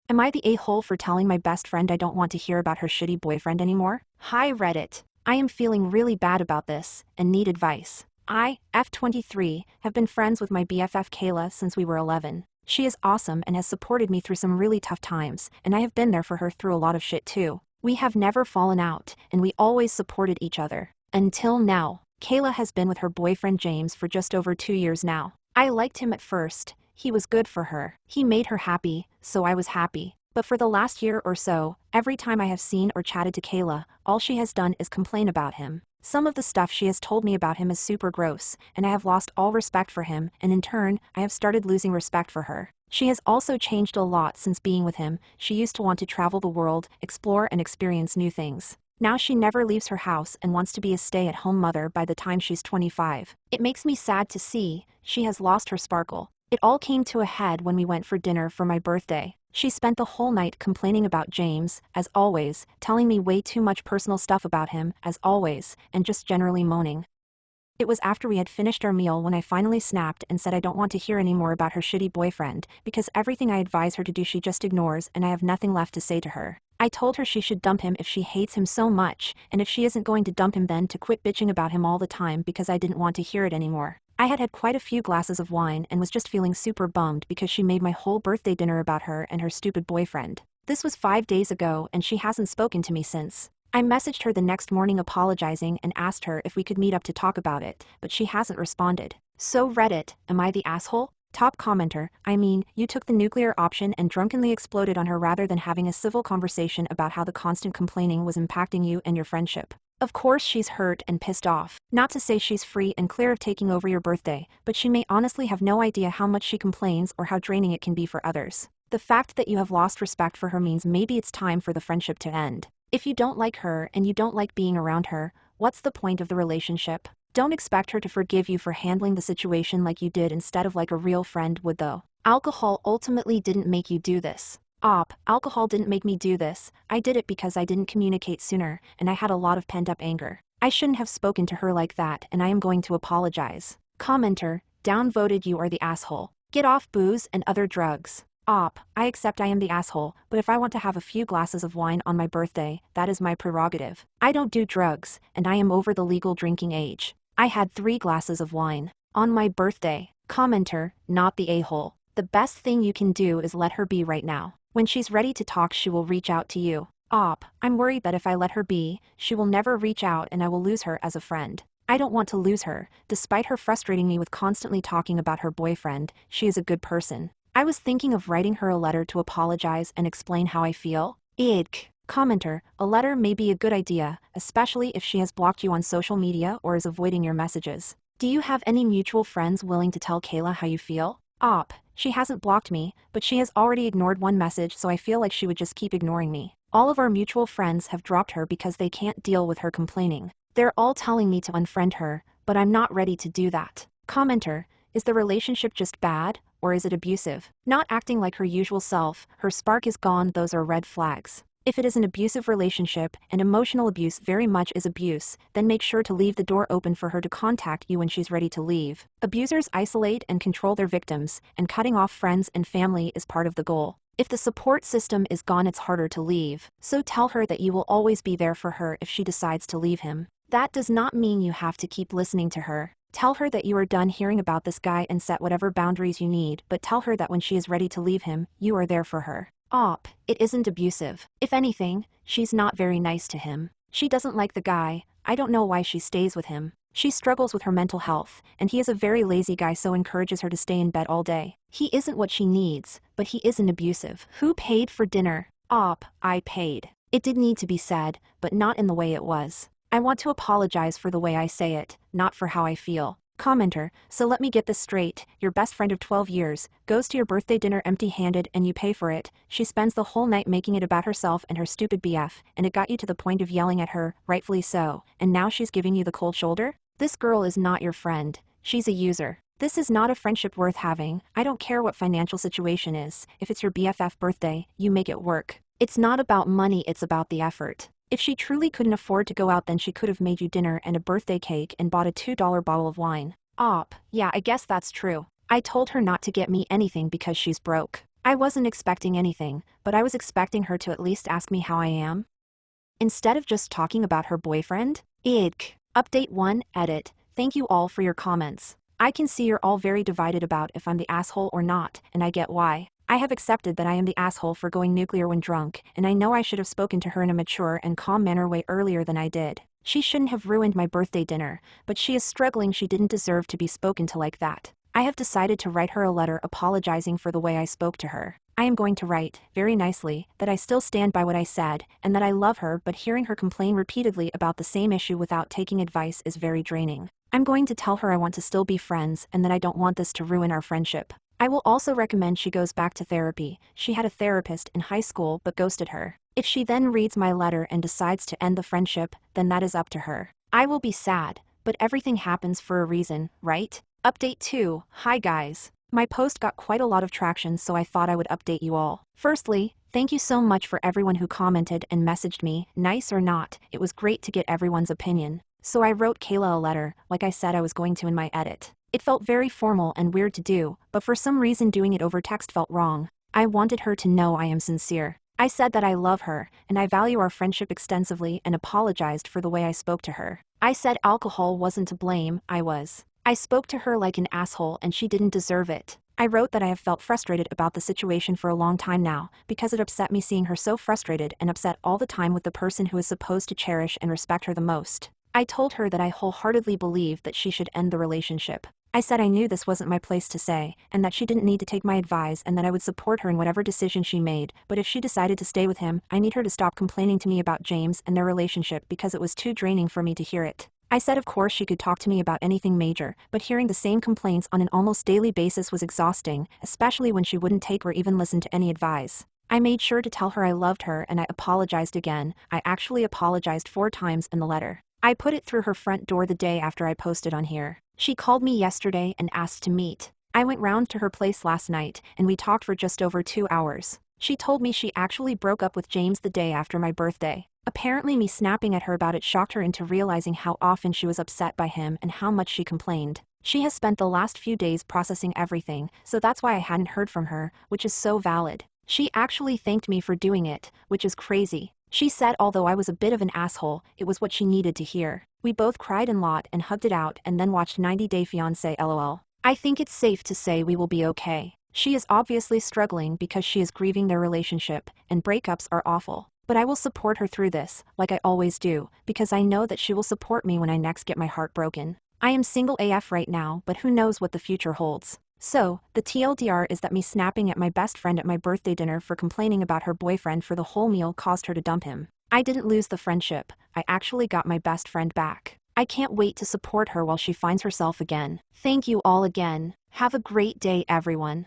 Am I the a-hole for telling my best friend I don't want to hear about her shitty boyfriend anymore? Hi Reddit. I am feeling really bad about this, and need advice. I, F23, have been friends with my BFF Kayla since we were 11. She is awesome and has supported me through some really tough times, and I have been there for her through a lot of shit too. We have never fallen out, and we always supported each other. Until now. Kayla has been with her boyfriend James for just over 2 years now. I liked him at first. He was good for her. He made her happy, so I was happy. But for the last year or so, every time I have seen or chatted to Kayla, all she has done is complain about him. Some of the stuff she has told me about him is super gross, and I have lost all respect for him, and in turn, I have started losing respect for her. She has also changed a lot since being with him. She used to want to travel the world, explore and experience new things. Now she never leaves her house and wants to be a stay-at-home mother by the time she's 25. It makes me sad to see. She has lost her sparkle. It all came to a head when we went for dinner for my birthday. She spent the whole night complaining about James, as always, telling me way too much personal stuff about him, as always, and just generally moaning. It was after we had finished our meal when I finally snapped and said I don't want to hear any more about her shitty boyfriend, because everything I advise her to do she just ignores and I have nothing left to say to her. I told her she should dump him if she hates him so much, and if she isn't going to dump him then to quit bitching about him all the time because I didn't want to hear it anymore. I had quite a few glasses of wine and was just feeling super bummed because she made my whole birthday dinner about her and her stupid boyfriend. This was 5 days ago and she hasn't spoken to me since. I messaged her the next morning apologizing and asked her if we could meet up to talk about it, but she hasn't responded. So Reddit, am I the asshole? Top commenter, I mean, you took the nuclear option and drunkenly exploded on her rather than having a civil conversation about how the constant complaining was impacting you and your friendship. Of course she's hurt and pissed off. Not to say she's free and clear of taking over your birthday, but she may honestly have no idea how much she complains or how draining it can be for others. The fact that you have lost respect for her means maybe it's time for the friendship to end. If you don't like her and you don't like being around her, what's the point of the relationship? Don't expect her to forgive you for handling the situation like you did instead of like a real friend would though. Alcohol ultimately didn't make you do this. Alcohol didn't make me do this. I did it because I didn't communicate sooner, and I had a lot of pent-up anger. I shouldn't have spoken to her like that, and I am going to apologize. Commenter, downvoted, you are the asshole. Get off booze and other drugs. I accept I am the asshole, but if I want to have a few glasses of wine on my birthday, that is my prerogative. I don't do drugs, and I am over the legal drinking age. I had 3 glasses of wine. On my birthday. Commenter, not the a-hole. The best thing you can do is let her be right now. When she's ready to talk she will reach out to you. I'm worried that if I let her be, she will never reach out and I will lose her as a friend. I don't want to lose her. Despite her frustrating me with constantly talking about her boyfriend, she is a good person. I was thinking of writing her a letter to apologize and explain how I feel. Commenter, a letter may be a good idea, especially if she has blocked you on social media or is avoiding your messages. Do you have any mutual friends willing to tell Kayla how you feel? She hasn't blocked me, but she has already ignored one message, so I feel like she would just keep ignoring me. All of our mutual friends have dropped her because they can't deal with her complaining. They're all telling me to unfriend her, but I'm not ready to do that. Commenter, is the relationship just bad, or is it abusive? Not acting like her usual self, her spark is gone, those are red flags. If it is an abusive relationship, and emotional abuse very much is abuse, then make sure to leave the door open for her to contact you when she's ready to leave. Abusers isolate and control their victims, and cutting off friends and family is part of the goal. If the support system is gone, it's harder to leave. So tell her that you will always be there for her if she decides to leave him. That does not mean you have to keep listening to her. Tell her that you are done hearing about this guy and set whatever boundaries you need, but tell her that when she is ready to leave him, you are there for her. It isn't abusive. If anything, she's not very nice to him. She doesn't like the guy. I don't know why she stays with him. She struggles with her mental health, and he is a very lazy guy, so encourages her to stay in bed all day. He isn't what she needs, but he isn't abusive. Who paid for dinner? I paid. It did need to be said, but not in the way it was. I want to apologize for the way I say it, not for how I feel. Commenter, so let me get this straight, your best friend of 12 years, goes to your birthday dinner empty-handed and you pay for it, she spends the whole night making it about herself and her stupid BF, and it got you to the point of yelling at her, rightfully so, and now she's giving you the cold shoulder? This girl is not your friend, she's a user. This is not a friendship worth having. I don't care what financial situation is, if it's your BFF birthday, you make it work. It's not about money, it's about the effort. If she truly couldn't afford to go out, then she could have made you dinner and a birthday cake and bought a $2 bottle of wine. Yeah, I guess that's true. I told her not to get me anything because she's broke. I wasn't expecting anything, but I was expecting her to at least ask me how I am. Instead of just talking about her boyfriend? Ick. Update 1, edit. Thank you all for your comments. I can see you're all very divided about if I'm the asshole or not, and I get why. I have accepted that I am the asshole for going nuclear when drunk, and I know I should have spoken to her in a mature and calm manner way earlier than I did. She shouldn't have ruined my birthday dinner, but she is struggling. She didn't deserve to be spoken to like that. I have decided to write her a letter apologizing for the way I spoke to her. I am going to write, very nicely, that I still stand by what I said, and that I love her, but hearing her complain repeatedly about the same issue without taking advice is very draining. I'm going to tell her I want to still be friends and that I don't want this to ruin our friendship. I will also recommend she goes back to therapy. She had a therapist in high school but ghosted her. If she then reads my letter and decides to end the friendship, then that is up to her. I will be sad, but everything happens for a reason, right? Update 2. Hi guys. My post got quite a lot of traction, so I thought I would update you all. Firstly, thank you so much for everyone who commented and messaged me, nice or not. It was great to get everyone's opinion. So I wrote Kayla a letter, like I said I was going to in my edit. It felt very formal and weird to do, but for some reason doing it over text felt wrong. I wanted her to know I am sincere. I said that I love her, and I value our friendship extensively, and apologized for the way I spoke to her. I said alcohol wasn't to blame, I was. I spoke to her like an asshole and she didn't deserve it. I wrote that I have felt frustrated about the situation for a long time now, because it upset me seeing her so frustrated and upset all the time with the person who is supposed to cherish and respect her the most. I told her that I wholeheartedly believe that she should end the relationship. I said I knew this wasn't my place to say, and that she didn't need to take my advice, and that I would support her in whatever decision she made, but if she decided to stay with him, I need her to stop complaining to me about James and their relationship because it was too draining for me to hear it. I said of course she could talk to me about anything major, but hearing the same complaints on an almost daily basis was exhausting, especially when she wouldn't take or even listen to any advice. I made sure to tell her I loved her and I apologized again. I actually apologized 4 times in the letter. I put it through her front door the day after I posted on here. She called me yesterday and asked to meet. I went round to her place last night, and we talked for just over 2 hours. She told me she actually broke up with James the day after my birthday. Apparently me snapping at her about it shocked her into realizing how often she was upset by him and how much she complained. She has spent the last few days processing everything, so that's why I hadn't heard from her, which is so valid. She actually thanked me for doing it, which is crazy. She said although I was a bit of an asshole, it was what she needed to hear. We both cried a lot and hugged it out and then watched 90 Day Fiancé LOL. I think it's safe to say we will be okay. She is obviously struggling because she is grieving their relationship, and breakups are awful. But I will support her through this, like I always do, because I know that she will support me when I next get my heart broken. I am single AF right now, but who knows what the future holds. So, the TLDR is that me snapping at my best friend at my birthday dinner for complaining about her boyfriend for the whole meal caused her to dump him. I didn't lose the friendship, I actually got my best friend back. I can't wait to support her while she finds herself again. Thank you all again. Have a great day everyone.